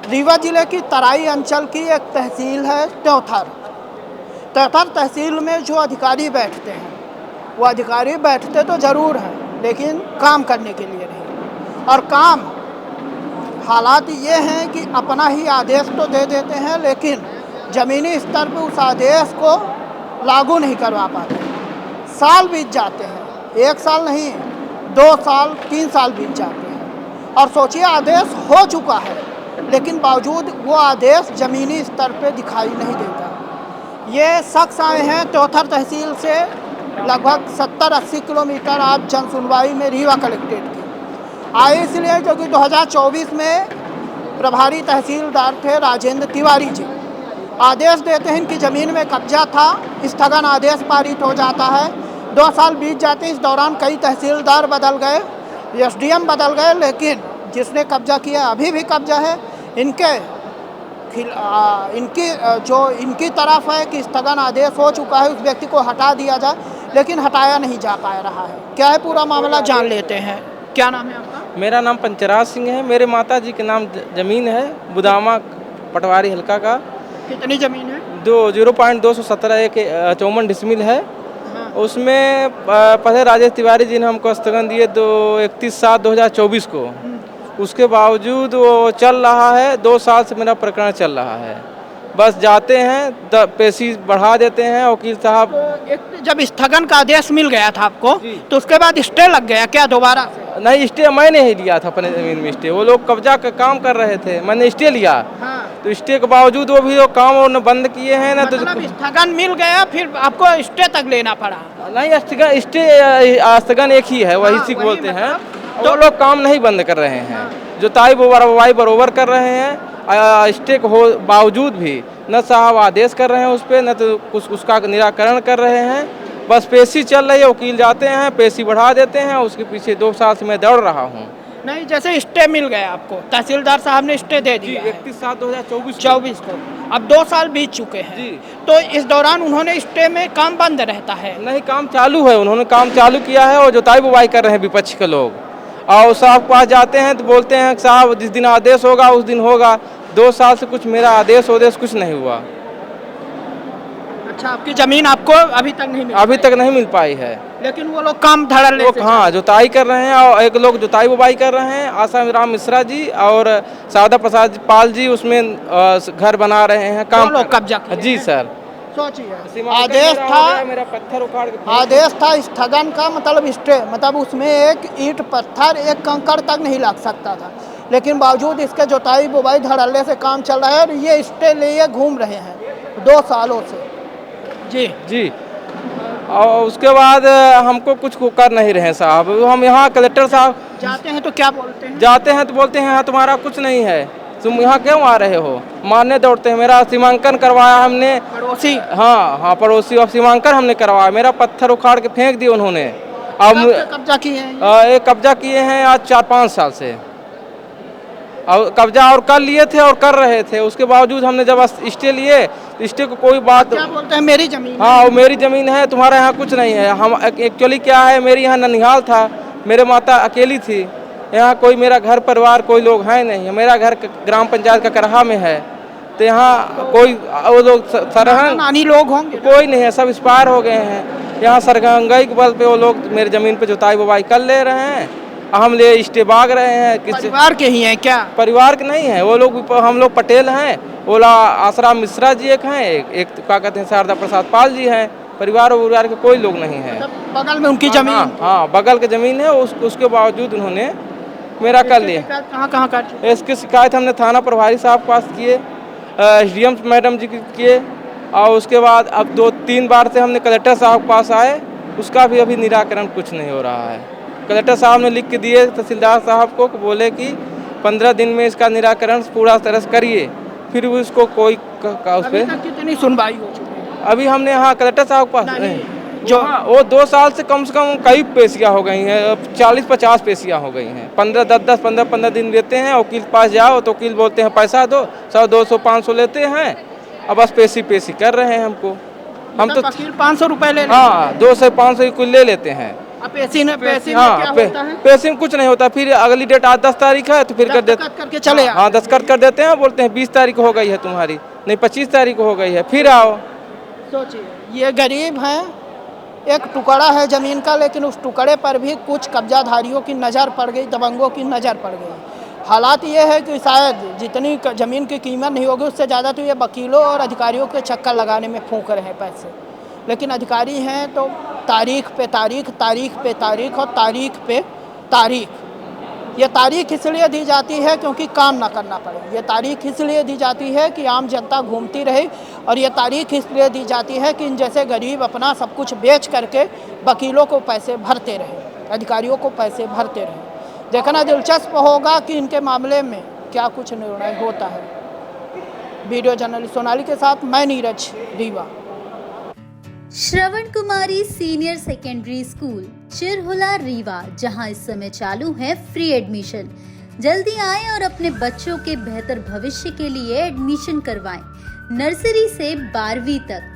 रीवा जिले की तराई अंचल की एक तहसील है त्योथर। त्योथर तहसील में जो अधिकारी बैठते हैं वो अधिकारी बैठते तो ज़रूर हैं, लेकिन काम करने के लिए नहीं। और काम हालात ये हैं कि अपना ही आदेश तो दे देते हैं, लेकिन ज़मीनी स्तर पर उस आदेश को लागू नहीं करवा पाते। साल बीत जाते हैं, 1 साल नहीं 2 साल 3 साल बीत जाते हैं, और सोचिए आदेश हो चुका है, लेकिन बावजूद वो आदेश ज़मीनी स्तर पे दिखाई नहीं देता। ये शख्स आए हैं त्योथर तहसील से लगभग 70-80 किलोमीटर आप जन सुनवाई में रीवा कलेक्ट्रेट की आए, इसलिए क्योंकि 2024 में प्रभारी तहसीलदार थे राजेंद्र तिवारी जी। आदेश देते हैं इनकी ज़मीन में कब्जा था, स्थगन आदेश पारित हो जाता है। 2 साल बीत जाते हैं, इस दौरान कई तहसीलदार बदल गए, एसडीएम बदल गए, लेकिन जिसने कब्जा किया अभी भी कब्जा है। इनकी तरफ है कि स्थगन आदेश हो चुका है, उस व्यक्ति को हटा दिया जाए, लेकिन हटाया नहीं जा पा रहा है। क्या है पूरा मामला जान लेते हैं। क्या नाम है आपका? मेरा नाम पंचराज सिंह है। मेरे माता जी के नाम ज़मीन है बुदामा पटवारी हल्का का। कितनी ज़मीन है? 0.217 एक 54 डिसमिल है। हाँ। उसमें पहले राजेश तिवारी जी ने हमको स्थगन दिए 31/7/2024 को। उसके बावजूद वो चल रहा है, 2 साल से मेरा प्रकरण चल रहा है। बस जाते हैं, पेशी बढ़ा देते हैं वकील साहब। तो जब स्थगन का आदेश मिल गया था आपको, तो उसके बाद स्टे लग गया क्या दोबारा से? नहीं, स्टे मैंने ही लिया था अपने ज़मीन में स्टे। वो लोग कब्जा का काम कर रहे थे, मैंने स्टे लिया। हाँ। तो स्टे के बावजूद वो भी लोग काम और बंद किए हैं ना। मतलब तो स्थगन मिल गया, फिर आपको स्टे तक लेना पड़ा? नहीं, स्थगन एक ही है, वही सिख बोलते हैं। तो लोग काम नहीं बंद कर रहे हैं, जुताई बुवाई बरोबर कर रहे हैं। स्टे हो बावजूद भी न साहब आदेश कर रहे हैं उस पर, न तो कुछ उसका निराकरण कर रहे हैं। बस पेशी चल रही है, वकील जाते हैं, पेशी बढ़ा देते हैं। उसके पीछे 2 साल से मैं दौड़ रहा हूँ। नहीं, जैसे स्टे मिल गया आपको, तहसीलदार साहब ने स्टे दे दिया 31/7/2024 को। अब 2 साल बीत चुके हैं जी। तो इस दौरान उन्होंने स्टे में काम बंद रहता है? नहीं, काम चालू है। उन्होंने काम चालू किया है और जुताई बुवाई कर रहे हैं विपक्ष के लोग। और साहब के पास जाते हैं तो बोलते हैं साहब जिस दिन आदेश होगा उस दिन होगा। 2 साल से कुछ मेरा आदेश कुछ नहीं हुआ। अच्छा, आपकी ज़मीन आपको अभी तक नहीं मिल पाई है। लेकिन वो लोग काम धड़ल्ले से हाँ, जुताई कर रहे हैं, और एक लोग जुताई बुवाई कर रहे हैं, आसाराम राम मिश्रा जी और शारदा प्रसाद पाल जी उसमें घर बना रहे हैं। काम लोग कब्जा जी सर। सोचिए, आदेश था, मेरा पत्थर उखाड़ के आदेश था स्थगन का, मतलब स्टे, मतलब उसमें एक ईंट पत्थर एक कंकड़ तक नहीं लग सकता था, लेकिन बावजूद इसके जुताई बुवाई धड़ल्ले से काम चल रहा है और ये स्टे लिए घूम रहे हैं 2 सालों से जी। और उसके बाद हमको कुछ कर नहीं रहे साहब। हम यहाँ कलेक्टर साहब जाते हैं तो क्या बोलते हैं? जाते हैं तो बोलते हैं तुम्हारा कुछ नहीं है, तुम यहाँ क्यों आ रहे हो, मारने दौड़ते हैं। मेरा सीमांकन करवाया हमने, पड़ोसी। हाँ, पड़ोसी और सीमांकन हमने करवाया। मेरा पत्थर उखाड़ के फेंक दिए उन्होंने। अब कब्जा किए हैं? एक कब्जा किए हैं आज 4-5 साल से, और कब्जा और कर लिए थे और कर रहे थे। उसके बावजूद हमने जब स्टे लिए, स्टे को कोई बात क्या बोलते हैं मेरी ज़मीन? हाँ, वो मेरी ज़मीन है, तुम्हारे यहाँ कुछ नहीं है। हम एक्चुअली क्या है, मेरी यहाँ ननिहाल था, मेरे माता अकेली थी, यहाँ कोई मेरा घर परिवार कोई लोग हैं नहीं। मेरा घर ग्राम पंचायत का करहा में है, तो यहाँ कोई वो लोग नानी लोग होंगे, कोई नहीं है, सब एक्सपायर हो गए हैं। यहाँ सरगंगाई के बल पे वो लोग मेरी ज़मीन पे जुताई बुवाई कर ले रहे हैं, हम ले स्टे भाग रहे हैं। परिवार के ही हैं क्या? परिवार के नहीं है वो लोग, हम लोग पटेल हैं। ओला आसाराम मिश्रा जी एक हैं, एक क्या कहते हैं शारदा प्रसाद पाल जी हैं। परिवार के कोई लोग नहीं है। बगल में उनकी ज़मीन? हाँ, बगल की ज़मीन है। उसके बावजूद उन्होंने मेरा कर लिया। कहाँ कर? इसकी शिकायत हमने थाना प्रभारी साहब के पास किए, एसडीएम मैडम जी किए, और उसके बाद अब 2-3 बार से हमने कलेक्टर साहब के पास आए, उसका भी अभी निराकरण कुछ नहीं हो रहा है। कलेक्टर साहब ने लिख के दिए तहसीलदार साहब को, बोले कि 15 दिन में इसका निराकरण पूरा तरह से करिए, फिर उसको कोई उस पर कितनी सुनवाई हो चुकी है? अभी हमने हाँ कलेक्टर साहब के पास जो वो 2 साल से कम कई पेशियाँ हो गई हैं, 40-50 पेशियाँ हो गई हैं। 15 दिन लेते हैं, वकील के पास जाओ तो वकील बोलते हैं पैसा दो, 100-200-500 लेते हैं, अब बस पेशी कर रहे हैं हमको। हम तो वकील 500 रुपये ले, हाँ 200-500 कुल ले लेते हैं। अब पैसे में क्या होता है? पैसे में कुछ नहीं होता, फिर अगली डेट आज 10 तारीख है तो फिर कर देते, करके चले आओ। हाँ दस्तखत कर देते हैं, बोलते हैं 20 तारीख हो गई है तुम्हारी, नहीं 25 तारीख हो गई है, फिर आओ। सोचिए ये गरीब हैं, एक टुकड़ा है ज़मीन का, लेकिन उस टुकड़े पर भी कुछ कब्जाधारियों की नज़र पड़ गई, दबंगों की नज़र पड़ गई। हालात ये है कि शायद जितनी ज़मीन की कीमत नहीं होगी उससे ज़्यादा तो ये वकीलों और अधिकारियों के चक्कर लगाने में फूंक रहे हैं पैसे। लेकिन अधिकारी हैं तो तारीख पे तारीख, तारीख पे तारीख और तारीख पे तारीख। ये तारीख इसलिए दी जाती है क्योंकि काम ना करना पड़े, ये तारीख इसलिए दी जाती है कि आम जनता घूमती रहे, और ये तारीख इसलिए दी जाती है कि इन जैसे गरीब अपना सब कुछ बेच करके वकीलों को पैसे भरते रहे, अधिकारियों को पैसे भरते रहे। देखना दिलचस्प होगा कि इनके मामले में क्या कुछ निर्णय होता है। वीडियो जर्नलिस्ट सोनाली के साथ मैं नीरज रीवा। श्रवण कुमारी senior secondary school Chirhula Rewa, जहां इस समय चालू है फ्री एडमिशन। जल्दी आएं और अपने बच्चों के बेहतर भविष्य के लिए एडमिशन करवाएं। नर्सरी से 12वीं तक